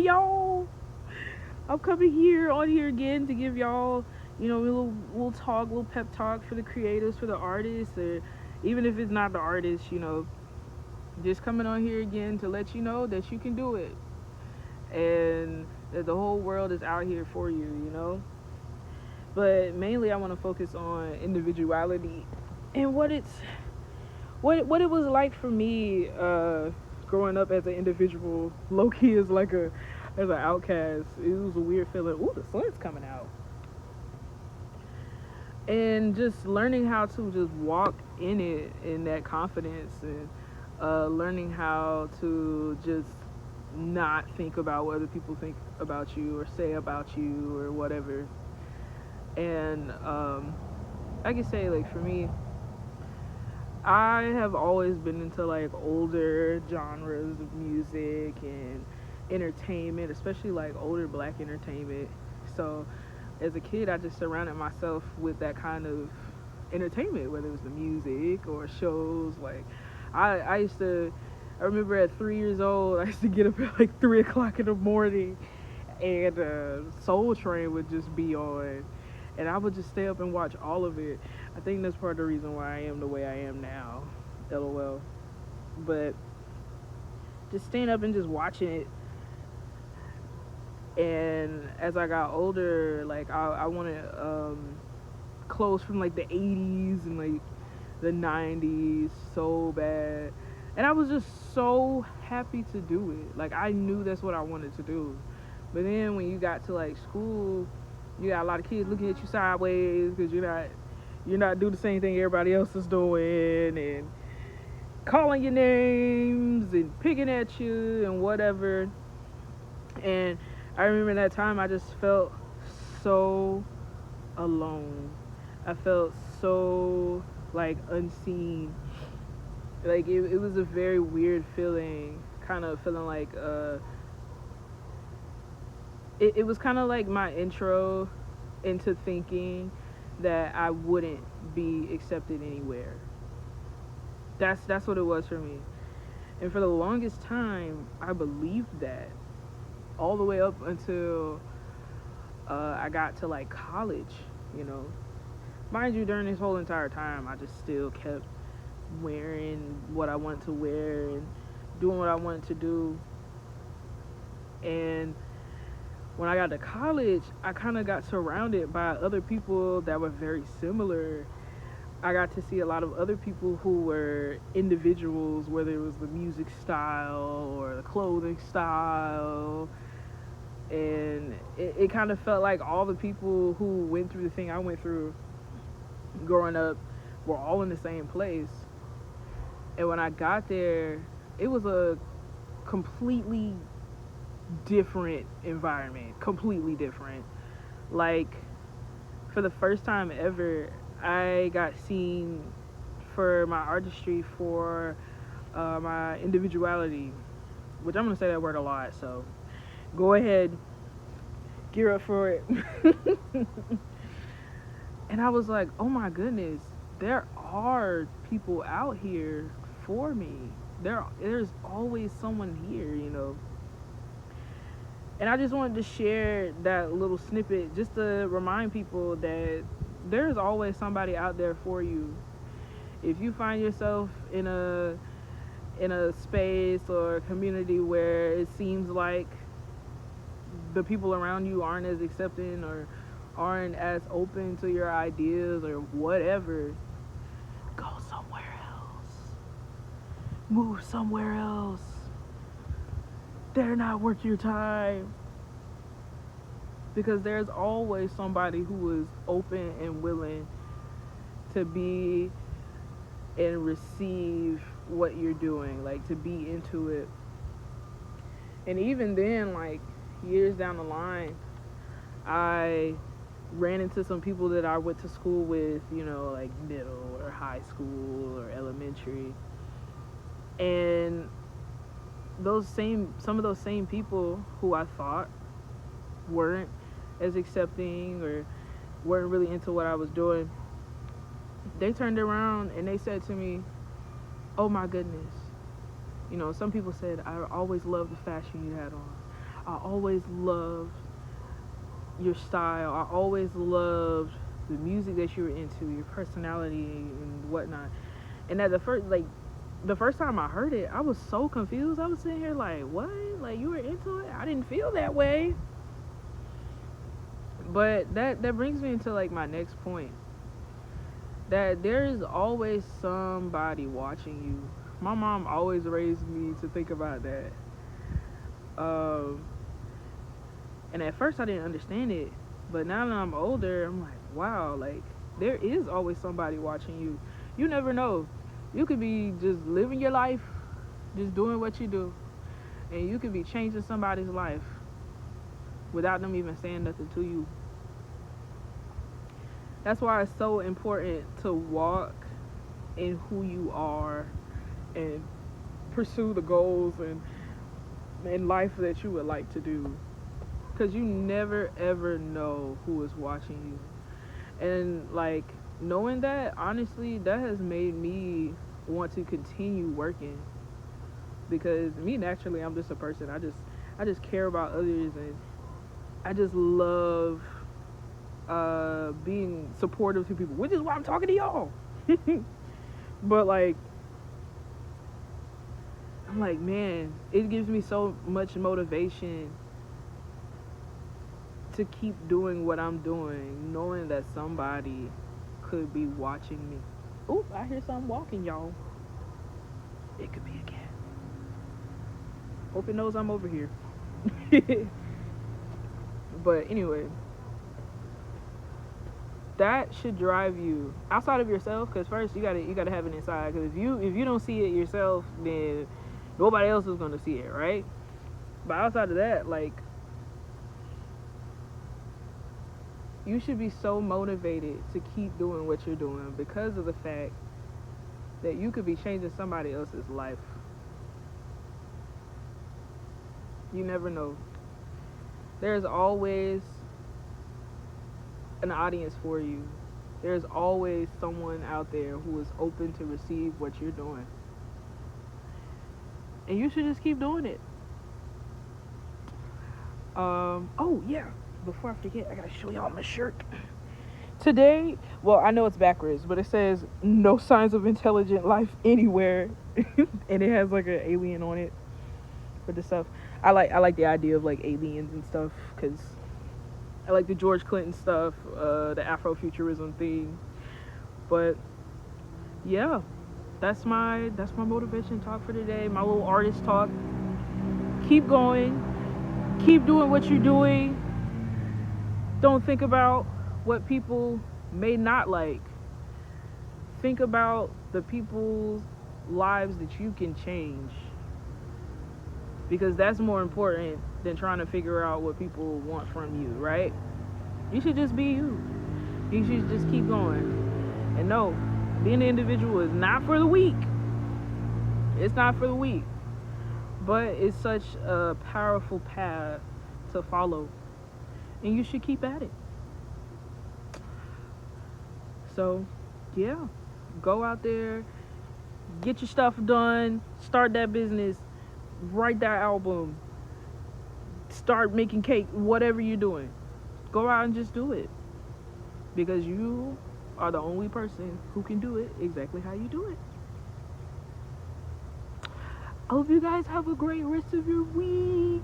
y'all. I'm coming here on here again to give y'all, a little talk, little pep talk for the creators, for the artists, or even if it's not the artist, just coming on here again to let you know that you can do it and that the whole world is out here for you. But mainly, I want to focus on individuality and what it was like for me growing up as an individual. Low key is like as an outcast. It was a weird feeling. Ooh, the sun's coming out. And just learning how to just walk in it in that confidence, and learning how to just not think about what other people think about you or say about you or whatever. And I can say, like, for me, I have always been into like older genres of music and entertainment, especially like older black entertainment. So as a kid, I just surrounded myself with that kind of entertainment, whether it was the music or shows. Like I used to, I remember at 3 years old, I used to get up at like 3 o'clock in the morning, and Soul Train would just be on, and I would just stay up and watch all of it. I think that's part of the reason why I am the way I am now. LOL. But just staying up and just watching it. And as I got older, like I wanted clothes from like the 80s and like the 90s so bad. And I was just so happy to do it. Like I knew that's what I wanted to do. But then when you got to like school, you got a lot of kids looking at you sideways because you're not doing the same thing everybody else is doing, and calling your names and picking at you and whatever. And I remember that time I just felt so alone. I felt so like unseen. Like it was a very weird feeling, kind of feeling like it was kind of like my intro into thinking that I wouldn't be accepted anywhere. That's what it was for me. And for the longest time, I believed that all the way up until I got to like college. You know, mind you, during this whole entire time, I just still kept wearing what I wanted to wear and doing what I wanted to do. And when I got to college, I kind of got surrounded by other people that were very similar. I got to see a lot of other people who were individuals, whether it was the music style or the clothing style. And it kind of felt like all the people who went through the thing I went through growing up were all in the same place. And when I got there, it was a completely different environment, completely different. Like, for the first time ever, I got seen for my artistry, for my individuality, which I'm gonna say that word a lot, so go ahead, gear up for it. And I was like, oh my goodness, there are people out here for me. There's always someone here. And I just wanted to share that little snippet just to remind people that there's always somebody out there for you. If you find yourself in a space or a community where it seems like the people around you aren't as accepting or aren't as open to your ideas or whatever, go somewhere else. Move somewhere else. They're not worth your time. Because there's always somebody who is open and willing to be and receive what you're doing, like to be into it. And even then, like years down the line, I ran into some people that I went to school with, like middle or high school or elementary. And some of those same people who I thought weren't as accepting or weren't really into what I was doing, they turned around and they said to me, oh my goodness, some people said, I always loved the fashion you had on. I always loved your style. I always loved the music that you were into, your personality and whatnot. And at the first time I heard it, I was so confused. I was sitting here like, what? Like, you were into it? I didn't feel that way. But that brings me into like my next point. That there is always somebody watching you. My mom always raised me to think about that. Um, and at first I didn't understand it, but now that I'm older, I'm like, wow, like there is always somebody watching you. You never know. You could be just living your life, just doing what you do, and you could be changing somebody's life without them even saying nothing to you. That's why it's so important to walk in who you are and pursue the goals and in life that you would like to do, because you never ever know who is watching you. And like knowing that, honestly, that has made me want to continue working, because me naturally, I'm just a person, I just care about others, and I just love being supportive to people, which is why I'm talking to y'all. But like, I'm like, man, it gives me so much motivation to keep doing what I'm doing, knowing that somebody could be watching me. Oop, I hear something walking, y'all. It could be a cat. Hope it knows I'm over here. But anyway, that should drive you outside of yourself, because first you gotta have it inside, because if you don't see it yourself, then nobody else is gonna see it, right? But outside of that, like, you should be so motivated to keep doing what you're doing, because of the fact that you could be changing somebody else's life. You never know. There's always an audience for you. There's always someone out there who is open to receive what you're doing. And you should just keep doing it. Oh yeah. Before I forget, I gotta show y'all my shirt. Today, well, I know it's backwards, but it says no signs of intelligent life anywhere. And it has like an alien on it with the stuff. I like the idea of like aliens and stuff, because I like the George Clinton stuff, the Afrofuturism thing. But yeah, that's my motivation talk for today. My little artist talk. Keep going. Keep doing what you're doing. Don't think about what people may not like. Think about the people's lives that you can change, because that's more important than trying to figure out what people want from you, right? You should just be you. You should just keep going. And no, being an individual is not for the weak. It's not for the weak. But it's such a powerful path to follow. And you should keep at it. So, yeah. Go out there, get your stuff done, start that business, write that album, start making cake, whatever you're doing. Go out and just do it. Because you are the only person who can do it exactly how you do it. I hope you guys have a great rest of your week.